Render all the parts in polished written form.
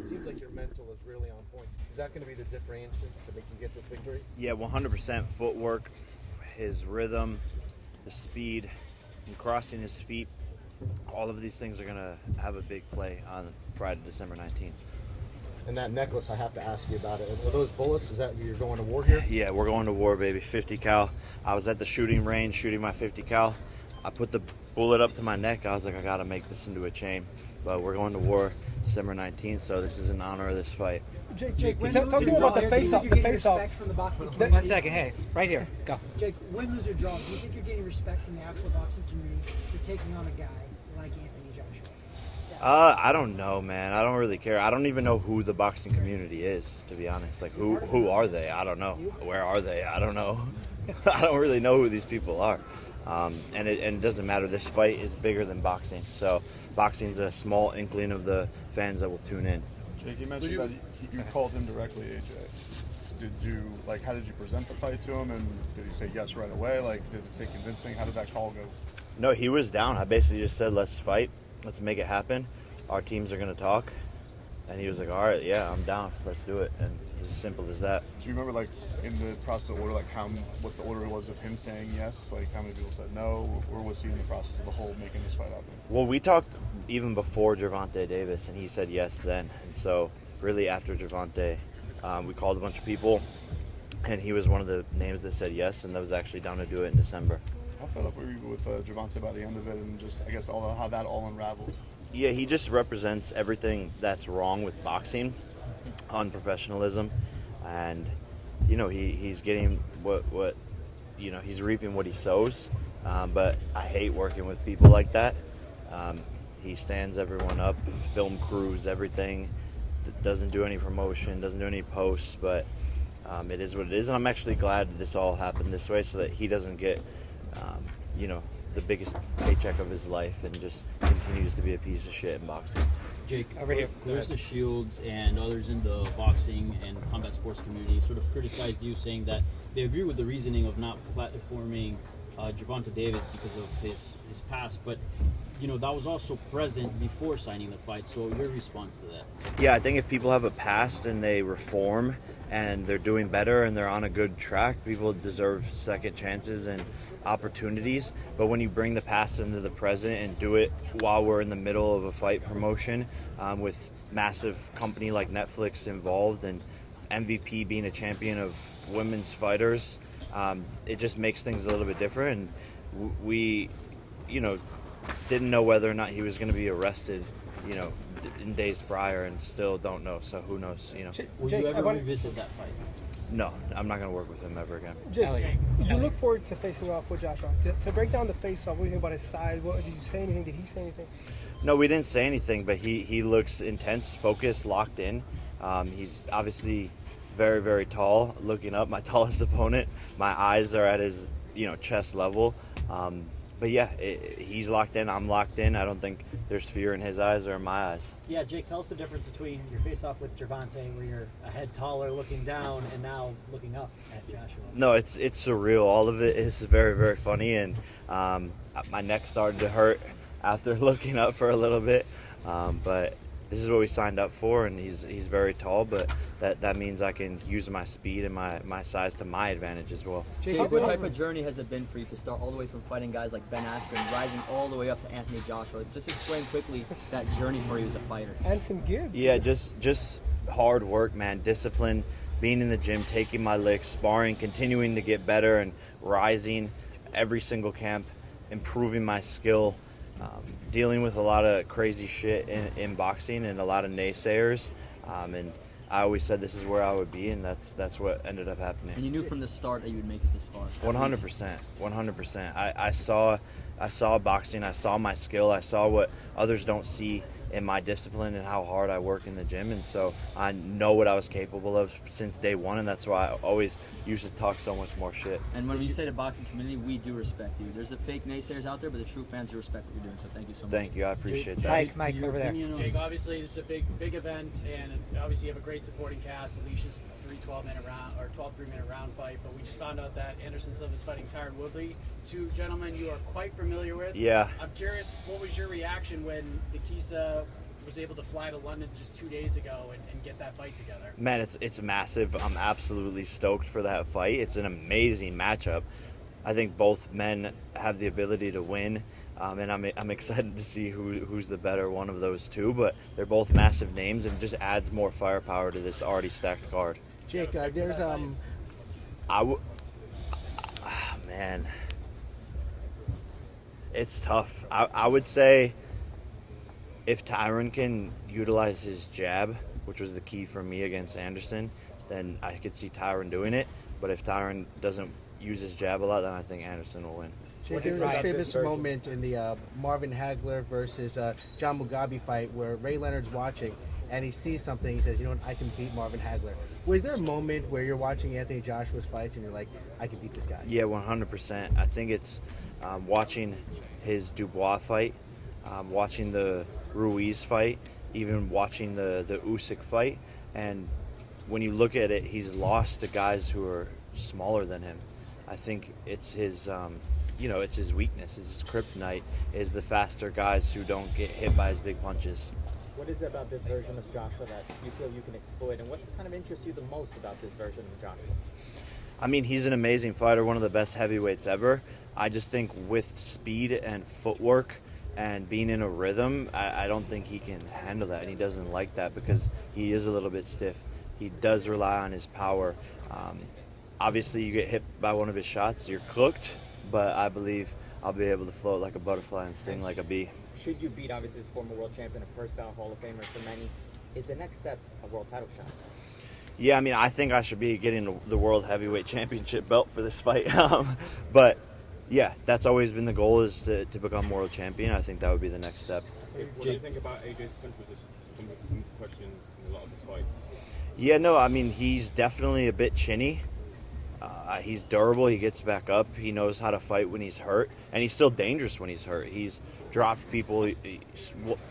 It seems like your mental is really on point. Is that going to be the differentiations to make you get this victory? Yeah, 100% footwork, his rhythm, the speed, and crossing his feet. All of these things are going to have a big play on Friday, December 19th. And that necklace, I have to ask you about it. Are those bullets? Is that you're going to war here? Yeah, we're going to war, baby. 50 cal. I was at the shooting range shooting my 50 cal. I put the bullet up to my neck. I was like, I got to make this into a chain. But we're going to war December 19th, so this is in honor of this fight. Jake, talk to me about the face-off. The face-off. From the boxing community? 1 second, hey, right here, go. Jake, win, lose, or draw, do you think you're getting respect from the actual boxing community for taking on a guy like Anthony Joshua? I don't know, man. I don't really care. I don't even know who the boxing community is, to be honest. Like, who are they? I don't know. Where are they? I don't know. I don't really know who these people are. And it doesn't matter. This fight is bigger than boxing. So boxing's a small inkling of the fans that will tune in. Jake, you mentioned that you called him directly, AJ. Did you, how did you present the fight to him? And did he say yes right away? Did it take convincing? How did that call go? No, he was down. I basically just said, let's fight. Let's make it happen. Our teams are going to talk. And he was like, all right, yeah, I'm down. Let's do it. And it's as simple as that. Do you remember, in the process of order, what the order was of him saying yes? How many people said no? Or was he in the process of the whole making this fight happen? Well, we talked even before Gervonta Davis, and he said yes then. And so, really, after Gervonta, we called a bunch of people, and he was one of the names that said yes, and that was actually down to do it in December. How fed up were you with Gervonta by the end of it, and just, I guess, how that all unraveled? Yeah, he just represents everything that's wrong with boxing, unprofessionalism, and he's getting what he's reaping what he sows. But I hate working with people like that. He stands everyone up, film crews, everything. Doesn't do any promotion, doesn't do any posts, but it is what it is. And I'm actually glad this all happened this way, so that he doesn't get the biggest paycheck of his life and just continues to be a piece of shit in boxing. Jake, over here. Clarissa Shields and others in the boxing and combat sports community sort of criticized you, saying that they agree with the reasoning of not platforming Gervonta Davis because of his past, but that was also present before signing the fight. So your response to that? Yeah, I think if people have a past and they reform and they're doing better and they're on a good track, people deserve second chances and opportunities. But when you bring the past into the present and do it while we're in the middle of a fight promotion with massive company like Netflix involved and MVP being a champion of women's fighters, it just makes things a little bit different. And we, didn't know whether or not he was going to be arrested, in days prior, and still don't know. So who knows, Will you ever revisit that fight? No, I'm not going to work with him ever again. Jake, you look forward to facing off with Joshua. To break down the face-off, what do you think about his size? Did you say anything? Did he say anything? No, we didn't say anything, but he looks intense, focused, locked in. He's obviously very, very tall. Looking up, my tallest opponent. My eyes are at his, chest level. But yeah, he's locked in. I'm locked in. I don't think there's fear in his eyes or in my eyes. Yeah, Jake, tell us the difference between your face-off with Gervonta, where you're a head taller looking down, and now looking up at Joshua. No, it's surreal. All of it is very, very funny, and my neck started to hurt after looking up for a little bit. But this is what we signed up for, and he's very tall, but that means I can use my speed and my size to my advantage as well. Jake, what type of journey has it been for you to start all the way from fighting guys like Ben Askren, rising all the way up to Anthony Joshua? Just explain quickly that journey for you as a fighter. And some give. Yeah, just hard work, man, discipline, being in the gym, taking my licks, sparring, continuing to get better and rising every single camp, improving my skill, dealing with a lot of crazy shit in boxing and a lot of naysayers. And I always said this is where I would be, and that's what ended up happening. And you knew from the start that you would make it this far. 100%. I saw boxing. I saw my skill. I saw what others don't see in my discipline and how hard I work in the gym. And so I know what I was capable of since day one, and that's why I always used to talk so much more shit. And when you say the boxing community, we do respect you. There's the fake naysayers out there, but the true fans do respect what you're doing. So thank you so much. Thank you. I appreciate that. Mike, over there. Jake, obviously this is a big event, and obviously you have a great supporting cast. Alicia's 3-minute round fight, but we just found out that Anderson Silva is fighting Tyron Woodley, two gentlemen you are quite familiar with. Yeah. I'm curious, what was your reaction when Nikisa was able to fly to London just 2 days ago and get that fight together. Man, it's massive. I'm absolutely stoked for that fight. It's an amazing matchup. I think both men have the ability to win, and I'm excited to see who's the better one of those two. But they're both massive names, and just adds more firepower to this already stacked card. Jake, there's man, it's tough. I would say if Tyron can utilize his jab, which was the key for me against Anderson, then I could see Tyron doing it. But if Tyron doesn't use his jab a lot, then I think Anderson will win. Jake, there was a famous moment in the Marvin Hagler versus John Mugabe fight where Ray Leonard's watching and he sees something. He says, "You know what? I can beat Marvin Hagler." Was there a moment where you're watching Anthony Joshua's fights and you're like, "I can beat this guy"? Yeah, 100%. I think it's watching his Dubois fight, watching the Ruiz fight, even watching the Usyk fight. And when you look at it, he's lost to guys who are smaller than him. I think it's his, it's his weakness. It's his kryptonite is the faster guys who don't get hit by his big punches. What is it about this version of Joshua that you feel you can exploit, and what kind of interests you the most about this version of Joshua? I mean, he's an amazing fighter, one of the best heavyweights ever. I just think with speed and footwork and being in a rhythm, I don't think he can handle that, and he doesn't like that because he is a little bit stiff. He does rely on his power. Obviously, you get hit by one of his shots, you're cooked, but I believe I'll be able to float like a butterfly and sting like a bee. Should you beat, obviously, this former world champion, a first ballot Hall of Famer for many, is the next step a world title shot? Yeah, I mean, I think I should be getting the World Heavyweight Championship belt for this fight. But, yeah, that's always been the goal, is to become world champion. I think that would be the next step. What do you think about AJ's punch resistance? Come into question in a lot of his fights. Yeah, no, I mean, he's definitely a bit chinny. He's durable. He gets back up. He knows how to fight when he's hurt. And he's still dangerous when he's hurt. He's dropped people. He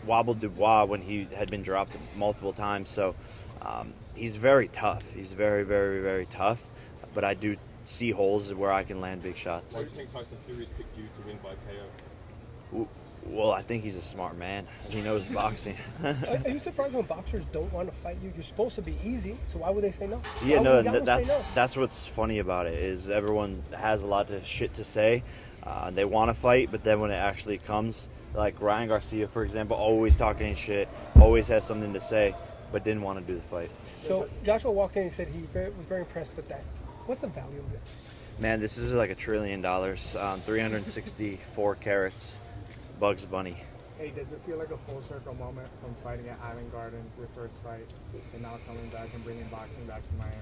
wobbled Dubois when he had been dropped multiple times. So he's very tough. He's very, very, very tough. But I do see holes where I can land big shots. Why do you think Tyson Fury's picked you to win by KO? Well, I think he's a smart man. He knows boxing. Are you surprised when boxers don't want to fight you? You're supposed to be easy, so why would they say no? Yeah, Why would no, Ngannou say no? that's what's funny about it is everyone has a lot of shit to say. They want to fight, but then when it actually comes, like Ryan Garcia, for example, always talking shit, always has something to say, but didn't want to do the fight. So Joshua walked in and said he was very impressed with that. What's the value of it? Man, this is like $1 trillion, 364 carats, Bugs Bunny. Hey, does it feel like a full circle moment from fighting at Island Gardens, your first fight, and now coming back and bringing boxing back to Miami?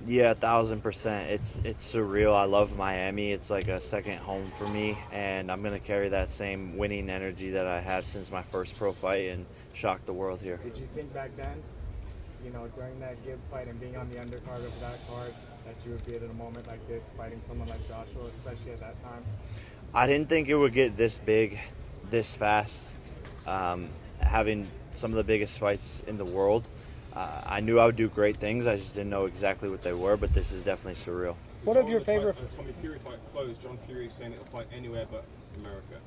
Yeah, 1,000%. It's surreal. I love Miami. It's like a second home for me, and I'm gonna carry that same winning energy that I had since my first pro fight and shock the world here. Did you think back then, during that Gibb fight and being on the undercard of that card, that you would be at a moment like this, fighting someone like Joshua, especially at that time? I didn't think it would get this big, this fast. Having some of the biggest fights in the world, I knew I would do great things. I just didn't know exactly what they were, but this is definitely surreal. One of your favorite... Tommy Fury fight closed. John Fury saying it'll fight anywhere but America.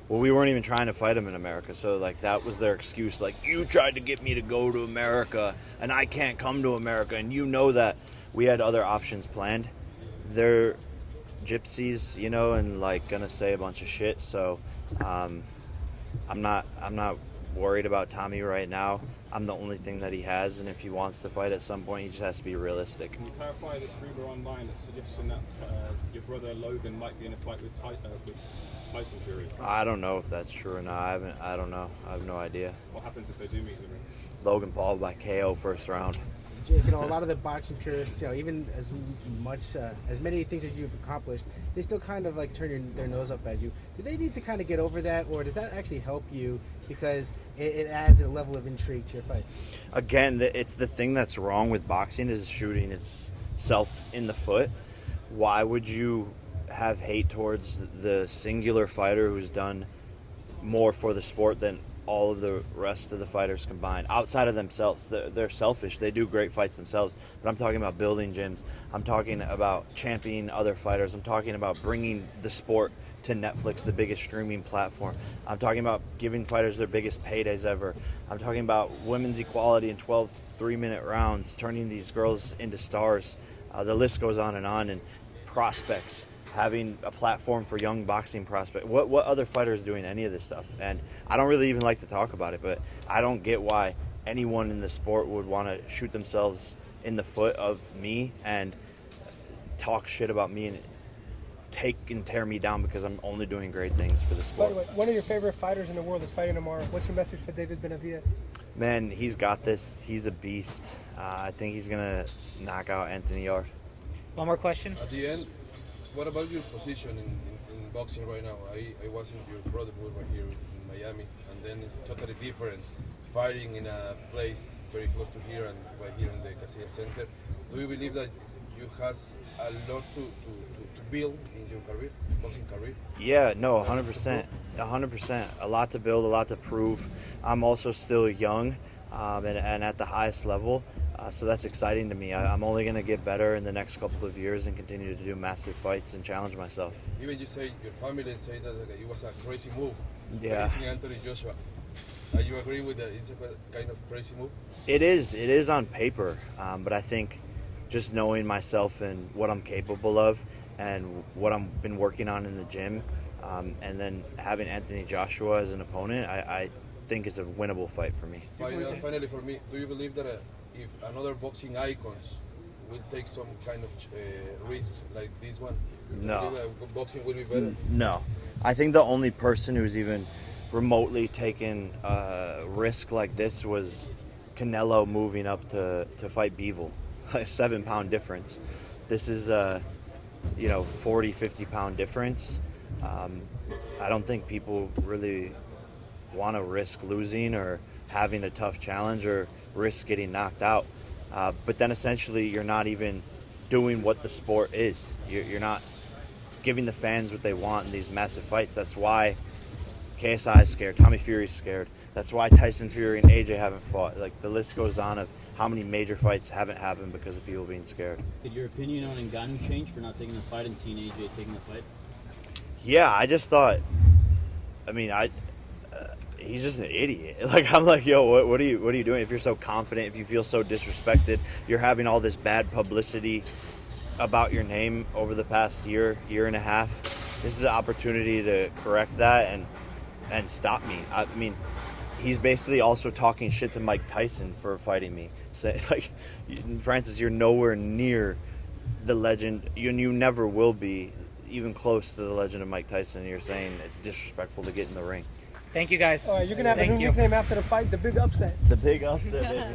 Well, we weren't even trying to fight him in America, so like that was their excuse. Like, you tried to get me to go to America, and I can't come to America, and you know that. We had other options planned. They're gypsies, and like gonna say a bunch of shit. So I'm not worried about Tommy right now. I'm the only thing that he has, and if he wants to fight at some point, he just has to be realistic. Can you clarify this rumor online that's suggesting that your brother Logan might be in a fight with Tyson Fury? I don't know if that's true or not. I don't know. I have no idea. What happens if they do meet in the ring? Logan Paul by KO first round. Jake, a lot of the boxing purists, even as many things as you've accomplished, they still kind of like turn their nose up at you. Do they need to kind of get over that, or does that actually help you because it adds a level of intrigue to your fights? Again, it's the thing that's wrong with boxing is shooting itself in the foot. Why would you have hate towards the singular fighter who's done more for the sport than all of the rest of the fighters combined outside of themselves? They're selfish. They do great fights themselves, but I'm talking about building gyms. I'm talking about championing other fighters. I'm talking about bringing the sport to Netflix, the biggest streaming platform. I'm talking about giving fighters their biggest paydays ever. I'm talking about women's equality in 12 3-minute rounds, turning these girls into stars. The list goes on, and prospects, having a platform for young boxing prospects. What other fighters doing any of this stuff? And I don't really even like to talk about it, but I don't get why anyone in the sport would want to shoot themselves in the foot of me and talk shit about me and take and tear me down because I'm only doing great things for the By sport. the way, one of your favorite fighters in the world is fighting tomorrow. What's your message for David Benavidez? Man, he's got this. He's a beast. I think he's going to knock out Anthony Yard. One more question. At the end, what about your position in boxing right now? I was in your brotherhood right here in Miami, and then it's totally different. Fighting in a place very close to here and right here in the Casilla Center. Do you believe that you has a lot to build in your career, boxing career? Yeah, no, 100%. 100%. A lot to build, a lot to prove. I'm also still young and at the highest level. So that's exciting to me. I'm only going to get better in the next couple of years and continue to do massive fights and challenge myself. Even you say your family say that it was a crazy move. Yeah. Facing Anthony Joshua. You agree with that? It's a kind of crazy move. It is on paper, but I think just knowing myself and what I'm capable of and what I've been working on in the gym, and then having Anthony Joshua as an opponent, I think is a winnable fight for me. Finally, for me, do you believe that if another boxing icons will take some kind of risks like this one, No. do you believe that boxing will be better? No. I think the only person who's even remotely taken a risk like this was Canelo moving up to fight Bivol. A 7-pound difference. This is a 40, 50-pound difference. I don't think people really want to risk losing or having a tough challenge or risk getting knocked out. But then essentially you're not even doing what the sport is. You're not giving the fans what they want in these massive fights. That's why KSI is scared. Tommy Fury's scared. That's why Tyson Fury and AJ haven't fought. Like, the list goes on of how many major fights haven't happened because of people being scared. Did your opinion on Ngannou change for not taking the fight and seeing AJ taking the fight? Yeah, I just thought. I mean, he's just an idiot. Like, I'm like, yo, what are you doing? If you're so confident, if you feel so disrespected, you're having all this bad publicity about your name over the past year and a half. This is an opportunity to correct that and stop me. I mean, he's basically also talking shit to Mike Tyson for fighting me. Say, like, Francis, you're nowhere near the legend. You never will be even close to the legend of Mike Tyson. And you're saying it's disrespectful to get in the ring. Thank you, guys. All right, you're going to have a new nickname after the fight, the Big Upset. The Big Upset, baby.